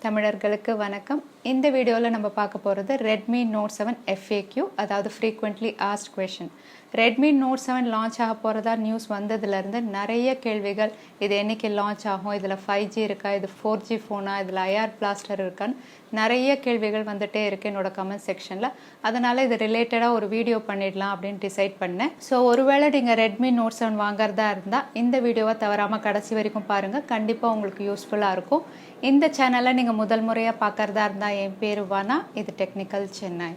தமிழர்களுக்கு வணக்கம். இந்த வீடியோவில் நம்ம பார்க்க போகிறது ரெட்மி நோட் 7 FAQ, அதாவது frequently asked question. Redmi note 7 launch ஆக போகிறதா நியூஸ் வந்ததுலேருந்து நிறைய கேள்விகள். இது என்றைக்கு லான்ச் ஆகும், இதில் 5G இருக்கா, இது 4G ஃபோனா, இதில் ஐஆர் பிளாஸ்டர் இருக்கான்னு நிறைய கேள்விகள் வந்துகிட்டே இருக்குது என்னோட கமெண்ட் செக்ஷனில். அதனால் இது ரிலேட்டடாக ஒரு வீடியோ பண்ணிடலாம் அப்படின்னு டிசைட் பண்ணேன். ஸோ ஒருவேளை நீங்கள் ரெட்மி நோட் 7 வாங்குறதா இருந்தால் இந்த வீடியோவை தவறாமல் கடைசி வரைக்கும் பாருங்கள். கண்டிப்பாக உங்களுக்கு யூஸ்ஃபுல்லாக இருக்கும். இந்த சேனலை நீங்கள் முதல் முறையாக பார்க்குறதா இருந்தால் என் பேர் வானா, இது technical Chennai.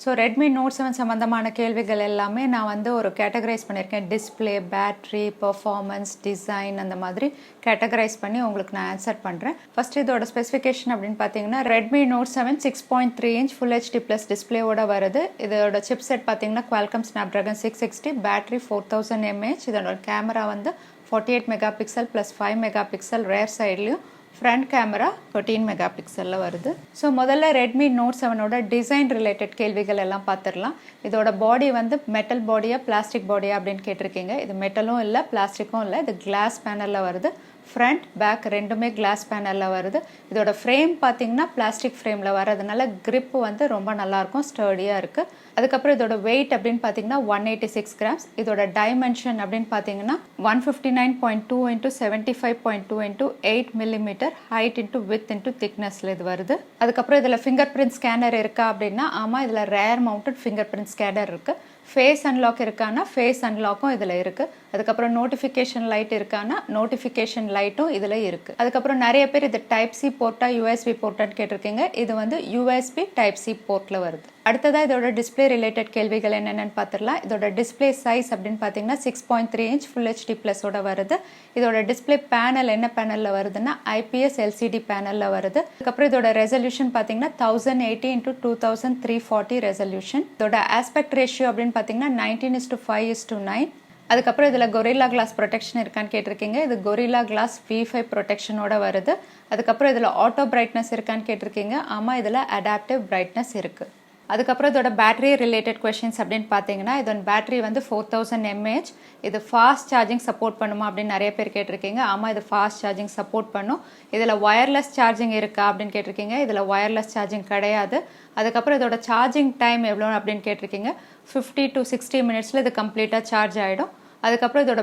So Redmi note 7 சம்மந்தமான கேள்விகள் எல்லாமே நான் ஒரு கேட்டகரைஸ் பண்ணியிருக்கேன். டிஸ்பிளே, பேட்ரி, பர்ஃபார்மன்ஸ், டிசைன், அந்த மாதிரி கேட்டகரைஸ் பண்ணி உங்களுக்கு நான் ஆன்சர் பண்ணுறேன். ஃபர்ஸ்ட் இதோட ஸ்பெசிஃபிகேஷன் அப்படின்னு பார்த்தீங்கன்னா, Redmi note 7 6.3 inch full HD plus டிஸ்பிளேவோட வருது. இதோட சிப் செட் பார்த்தீங்கன்னா Qualcomm Snapdragon 660, பேட்ரி 4000 mAh. இதோட camera 48 mega pixel plus 5 mega pixel rear சைட்லையும், ஃப்ரண்ட் கேமரா 13 மெகா பிக்சலில் வருது. ஸோ முதல்ல ரெட்மி நோட் 7ஓட டிசைன் ரிலேட்டட் கேள்விகள் எல்லாம் பார்த்துடலாம். இதோட பாடி மெட்டல் பாடியா பிளாஸ்டிக் பாடியா அப்படின்னு கேட்டிருக்கீங்க. இது மெட்டலும் இல்லை, பிளாஸ்டிக்கும் இல்லை. இது கிளாஸ் பேனலில் வருது. ஃப்ரண்ட் பேக் ரெண்டுமே கிளாஸ் பேனலில் வருது. இதோட ஃப்ரேம் பார்த்தீங்கன்னா பிளாஸ்டிக் ஃப்ரேமில் வரதுனால grip ரொம்ப நல்லாயிருக்கும், ஸ்டர்டியாக இருக்குது. அதுக்கப்புறம் இதோட வெயிட் அப்படின்னு பார்த்தீங்கன்னா 186 கிராம்ஸ். இதோட டைமென்ஷன் அப்படின்னு பார்த்தீங்கன்னா 159.2 × 75.2 × 8 millimetre height into width into திக்னஸில் இது வருது. அதுக்கப்புறம் இதில் ஃபிங்கர் பிரிண்ட் ஸ்கேனர் இருக்கா அப்படின்னா ஆமாம், இதில் rare mounted finger print scanner இருக்குது. ஃபேஸ் அன்லாக் இருக்கான்னா ஃபேஸ் அன்லாக்கும் இதில் இருக்குது. அதுக்கப்புறம் நோட்டிஃபிகேஷன் லைட் இருக்கான்னா நோட்டிஃபிகேஷன் லைட்டும் இதில் இருக்குது. அதுக்கப்புறம் நிறைய பேர் இது டைப் சி போர்ட்டா USB போர்ட்டான்னு கேட்டிருக்கீங்க. இது USB டைப் சி போர்ட்டில் வருது. அடுத்ததாக இதோட டிஸ்பிளே ரிலேட்டட் கேள்விகள் என்னென்னு பார்த்துடலாம். இதோட டிஸ்பிளே சைஸ் அப்படின்னு பார்த்தீங்கன்னா 6.3 இன்ச் ஃபுல் HD ப்ளஸோட வருது. இதோட டிஸ்பிளே பேனல் என்ன பேனலில் வருதுன்னா IPS LCD பேனலில் வருது. அதுக்கப்புறம் இதோட ரெசல்யூஷன் பார்த்தீங்கன்னா 1080 × 2340 ரெசல்யூஷன். இதோட ஆஸ்பெக்ட் ரேஷியோ அப்படின்னு பார்த்தீங்கன்னா 19:5:9. அதுக்கப்புறம் இதில் கொரில்லா கிளாஸ் ப்ரொடெக்ஷன் இருக்கான்னு கேட்டிருக்கீங்க. இது கொரில்லா கிளாஸ் V5 ப்ரொடெக்ஷனோட வருது. அதுக்கப்புறம் இதில் ஆட்டோ பிரைட்னஸ் இருக்கான்னு கேட்டிருக்கீங்க. ஆமாம், இதில் அடாப்டிவ் பிரைட்னஸ் இருக்குது. அதுக்கப்புறம் இதோட பேட்டரி ரிலேட்டட் கொஷின்ஸ் அப்படின்னு பார்த்தீங்கன்னா, இதோட பேட்டரி 4000 mAh. இது ஃபாஸ்ட் சார்ஜிங் சப்போர்ட் பண்ணுமா அப்படின்னு நிறைய பேர் கேட்டிருக்கீங்க. ஆமாம், இது ஃபாஸ்ட் சார்ஜிங் சப்போர்ட் பண்ணும். இதில் ஒயர்லெஸ் சார்ஜிங் இருக்கா அப்படின்னு கேட்டிருக்கீங்க. இதில் ஒயர்லெஸ் சார்ஜிங் கிடையாது. அதுக்கப்புறம் இதோட சார்ஜிங் டைம் எவ்வளோ அப்படின்னு கேட்டிருக்கீங்க. 50 to 60 மினிட்ஸில் இது கம்ப்ளீட்டாக சார்ஜ் ஆகிடும். அதுக்கப்புறம் இதோட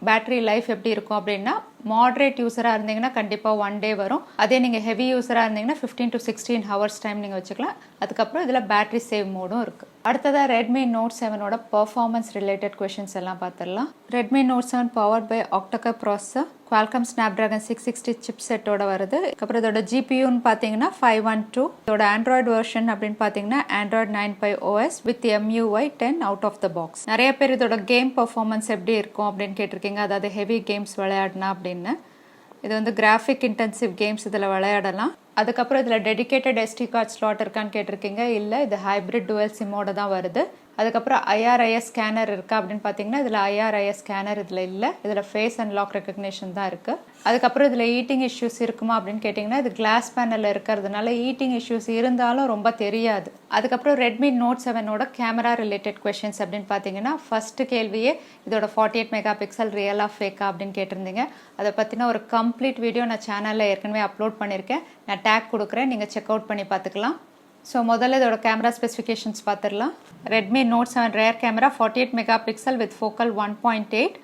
பேட்டரி லைஃப் எப்படி இருக்கும் அப்படின்னா, மாடரேட் யூஸராக இருந்தீங்கன்னா கண்டிப்பாக 1 day வரும். அதே நீங்கள் ஹெவி யூஸராக இருந்தீங்கன்னா 15 to 16 ஹவர்ஸ் டைம் நீங்கள் வச்சுக்கலாம். அதுக்கப்புறம் இதில் பேட்டரி சேவ் மோடும் இருக்குது. அடுத்ததாக ரெட்மி நோட் 7ஓட பர்ஃபார்மன்ஸ் ரிலேட்டட் கொஷின்ஸ் எல்லாம் பார்த்துடலாம். Redmi note 7 powered by octacore processor, Qualcomm Snapdragon 660 chip செட்டோட வருது. அப்புறம் இதோட GPUன்னு பார்த்தீங்கன்னா 512. இதோட ஆண்ட்ராய்டு வெர்ஷன் அப்படின்னு பார்த்தீங்கன்னா Android 9 OS with MUI 10 out of the box. நிறைய பேர் இதோட கேம் பர்ஃபார்மன்ஸ் எப்படி இருக்கும் அப்படின்னு கேட்டிருக்கீங்க. அதாவது ஹெவி கேம்ஸ் விளையாடினா அப்படின்னு. இது கிராஃபிக் இன்டென்சிவ் கேம்ஸ் இதில் விளையாடலாம். அதுக்கப்புறம் இதில் டெடிகேட்டட் SD கார்டு ஸ்லாட் இருக்கான்னு கேட்டிருக்கீங்க. இல்லை, இது ஹைப்ரிட் டுவல் சிம்மோட தான் வருது. அதுக்கப்புறம் IRIS ஸ்கேனர் இருக்கா அப்படின்னு பார்த்தீங்கன்னா, இதில் IRIS ஸ்கேனர் இதில் இல்லை. இதில் ஃபேஸ் அன்லாக் ரெக்கக்னேஷன் தான் இருக்குது. அதுக்கப்புறம் இதில் ஈட்டிங் இஷ்யூஸ் இருக்குமா அப்படின்னு கேட்டிங்கன்னா, இது கிளாஸ் பேனலில் இருக்கிறதுனால ஈட்டிங் இஷ்யூஸ் இருந்தாலும் ரொம்ப தெரியாது. அதுக்கப்புறம் ரெட்மி நோட் 7ஓட கேமரா ரிலேட்டட் கொஷின்ஸ் அப்படின்னு பார்த்தீங்கன்னா, ஃபஸ்ட்டு கேள்வியே இதோட 48 மெகா பிக்சல் ரியலா ஃபேக்கா அப்படின்னு கேட்டிருந்தீங்க. அதை பற்றின ஒரு கம்ப்ளீட் வீடியோ நான் சேனலில் ஏற்கனவே அப்லோட் பண்ணியிருக்கேன். நான் டேக் கொடுக்குறேன், நீங்கள் செக் அவுட் பண்ணி பார்த்துக்கலாம். ஸோ முதல்ல இதோட கேமரா ஸ்பெசிஃபிகேஷன்ஸ் பார்த்துடலாம். Redmi note 7 rear camera 48 mega pixel with focal 1.8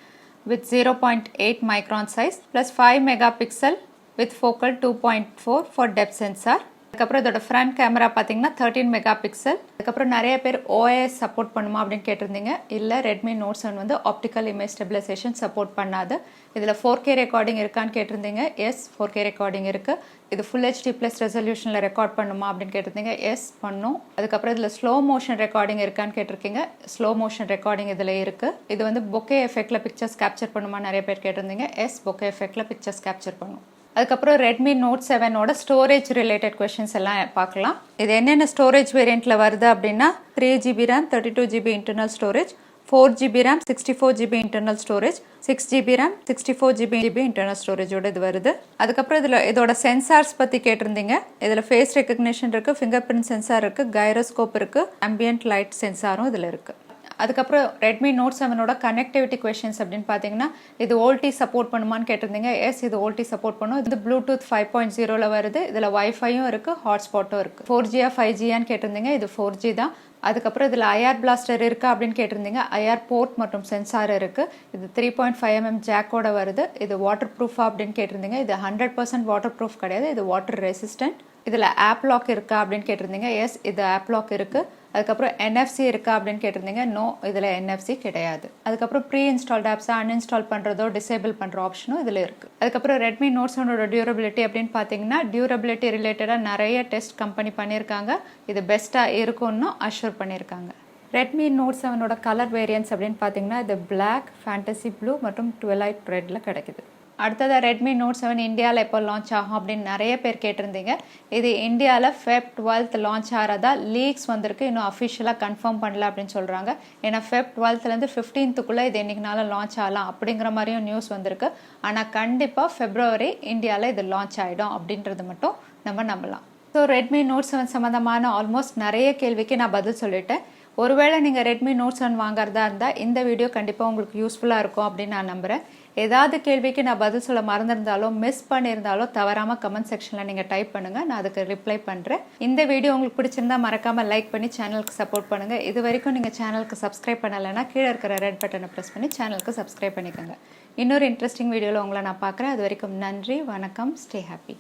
with 0.8 micron size plus 5 megapixel with focal 2.4 for depth sensor. அதுக்கப்புறம் இதோட ஃப்ரண்ட் கேமரா பார்த்தீங்கன்னா 13 மெகா பிக்சல். அதுக்கப்புறம் நிறைய பேர் OIS சப்போர்ட் பண்ணுமா அப்படின்னு கேட்டிருந்தீங்க. இல்லை, Redmi note 7 optical image stabilisation support பண்ணாது. இதில் 4K ரெக்கார்டிங் இருக்கான்னு கேட்டிருந்தீங்க. எஸ், 4K ரெக்கார்டிங் இருக்குது. இது ஃபுல் HD ப்ளஸ் ரெசல்யூஷனில் ரெக்கார்ட் பண்ணுமா அப்படின்னு கேட்டிருந்தீங்க. எஸ், பண்ணும். அதுக்கப்புறம் இதில் ஸ்லோ மோஷன் ரெக்கார்டிங் இருக்கான்னு கேட்டிருக்கீங்க. ஸ்லோ மோஷன் ரெக்கார்டிங் இதில் இருக்குது. இது பொக்கே எஃபெக்டில் பிக்சர்ஸ் கேப்சர் பண்ணுமா நிறைய பேர் கேட்டிருந்தீங்க. எஸ், பொக்கே எஃபெக்டில் பிக்சர்ஸ் கேப்சர் பண்ணும். அதுக்கப்புறம் ரெட்மி நோட் 7ஓட ஸ்டோரேஜ் ரிலேட்டட் கொஷின்ஸ் எல்லாம் பார்க்கலாம். இது என்னென்ன ஸ்டோரேஜ் வேரியண்ட்டில் வருது அப்படின்னா, 3GB RAM 32GB internal storage, 4GB RAM 64GB internal storage, 6GB RAM 64GB internal ஸ்டோரேஜோட இது வருது. அதுக்கப்புறம் இதோட சென்சார்ஸ் பற்றி கேட்டிருந்தீங்க. இதில் ஃபேஸ் ரெக்கக்னிஷன் இருக்குது, ஃபிங்கர் பிரிண்ட் சென்சார் இருக்குது, கைரோஸ்கோப் இருக்குது, ஆம்பியன்ட் லைட் சென்சாரும் இதில் இருக்குது. அதுக்கப்புறம் ரெட்மி நோட் 7ஓட கனெக்டிவிட்டி கொஷின்ஸ் அப்படின்னு பார்த்தீங்கன்னா இது ஓல்டி சப்போர்ட் பண்ணுமான்னு கேட்டிருந்தீங்க. எஸ், இது ஓல்டி சப்போர்ட் பண்ணும். இது ப்ளூடூத் 5.0ல வருது. இதில் வைஃபையும் இருக்குது, ஹாட்ஸ்பாட்டும் இருக்குது. 4Gயா 5Gயான்னு கேட்டிருந்தீங்க. இது 4G தான். அதுக்கப்புறம் இதில் ஐஆர் பிளாஸ்டர் இருக்கா அப்படின்னு கேட்டிருந்தீங்க. ஐஆர் போர்ட் மற்றும் சென்சார் இருக்குது. இது 3.5mm ஜாக்கோட வருது. இது வாட்டர் ப்ரூஃபா அப்படின்னு கேட்டிருந்தீங்க. இது 100% வாட்டர் ப்ரூஃப் கிடையாது, இது வாட்டர் ரெசிஸ்டன்ட். இதில் ஆப் லாக் இருக்கா அப்படின்னு கேட்டிருந்தீங்க. எஸ், இது ஆப் லாக் இருக்குது. அதுக்கப்புறம் NFC இருக்கா அப்படின்னு கேட்டிருந்தீங்க. நோ, இதில் NFC கிடையாது. அதுக்கப்புறம் ப்ரீ இன்ஸ்டால்ட் ஆப்ஸை அன்இன்ஸ்டால் பண்ணுறதோ டிசேபிள் பண்ணுற ஆப்ஷனும் இதில் இருக்குது. அதுக்கப்புறம் ரெட்மி நோட் 7ஓட டியூரபிலிட்டி அப்படின்னு பார்த்தீங்கன்னா டியூரபிலிட்டி ரிலேட்டடாக நிறைய டெஸ்ட் கம்பெனி பண்ணியிருக்காங்க. இது பெஸ்ட்டாக இருக்கும்னு அஷ்யூர் பண்ணியிருக்காங்க. ரெட்மி நோட் 7ஓட கலர் வேரியன்ஸ் அப்படின்னு பார்த்தீங்கன்னா இது பிளாக், ஃபேண்டசி ப்ளூ மற்றும் ட்விலைட் ரெட்டில் கிடைக்குது. அடுத்ததாக ரெட்மி நோட் 7 இந்தியாவில் எப்போ லான்ச் ஆகும் அப்படின்னு நிறைய பேர் கேட்டிருந்தீங்க. இது இந்தியாவில் Feb 12th லான்ச் ஆகிறதா லீக்ஸ் வந்திருக்கு. இன்னும் அஃபிஷியலாக கன்ஃபார்ம் பண்ணல அப்படின்னு சொல்கிறாங்க. ஏன்னா Feb 12th 15th இது என்றைக்குனாலும் லான்ச் ஆகலாம் அப்படிங்கிற மாதிரியும் நியூஸ் வந்திருக்கு. ஆனால் கண்டிப்பாக February இந்தியாவில் இது லான்ச் ஆகிடும் அப்படின்றது மட்டும் நம்ம நம்பலாம். ஸோ ரெட்மி நோட் 7 சம்மந்தமான ஆல்மோஸ்ட் நிறைய கேள்விக்கு நான் பதில் சொல்லிட்டேன். ஒருவேளை நீங்கள் ரெட்மி நோட் 7 வாங்குறதா இருந்தால் இந்த வீடியோ கண்டிப்பாக உங்களுக்கு யூஸ்ஃபுல்லாக இருக்கும் அப்படின்னு நான் நம்புகிறேன். ஏதாவது கேள்விக்கு நான் பதில் சொல்ல மறந்துருந்தாலோ மிஸ் பண்ணியிருந்தாலோ தவறாமல் கமெண்ட் செக்ஷனில் நீங்கள் டைப் பண்ணுங்கள், நான் அதுக்கு ரிப்ளை பண்ணுறேன். இந்த வீடியோ உங்களுக்கு பிடிச்சிருந்தா மறக்காமல் லைக் பண்ணி சேனலுக்கு சப்போர்ட் பண்ணுங்கள். இது வரைக்கும் நீங்கள் சேனலுக்கு சப்ஸ்கிரைப் பண்ணலைன்னா கீழே இருக்கிற ரெட் பட்டனை ப்ரெஸ் பண்ணி சேனலுக்கு சப்ஸ்கிரைப் பண்ணிக்கோங்க. இன்னொரு இன்ட்ரெஸ்டிங் வீடியோவில் உங்களை நான் பார்க்குறேன். அது வரைக்கும் நன்றி, வணக்கம், ஸ்டே ஹாப்பி.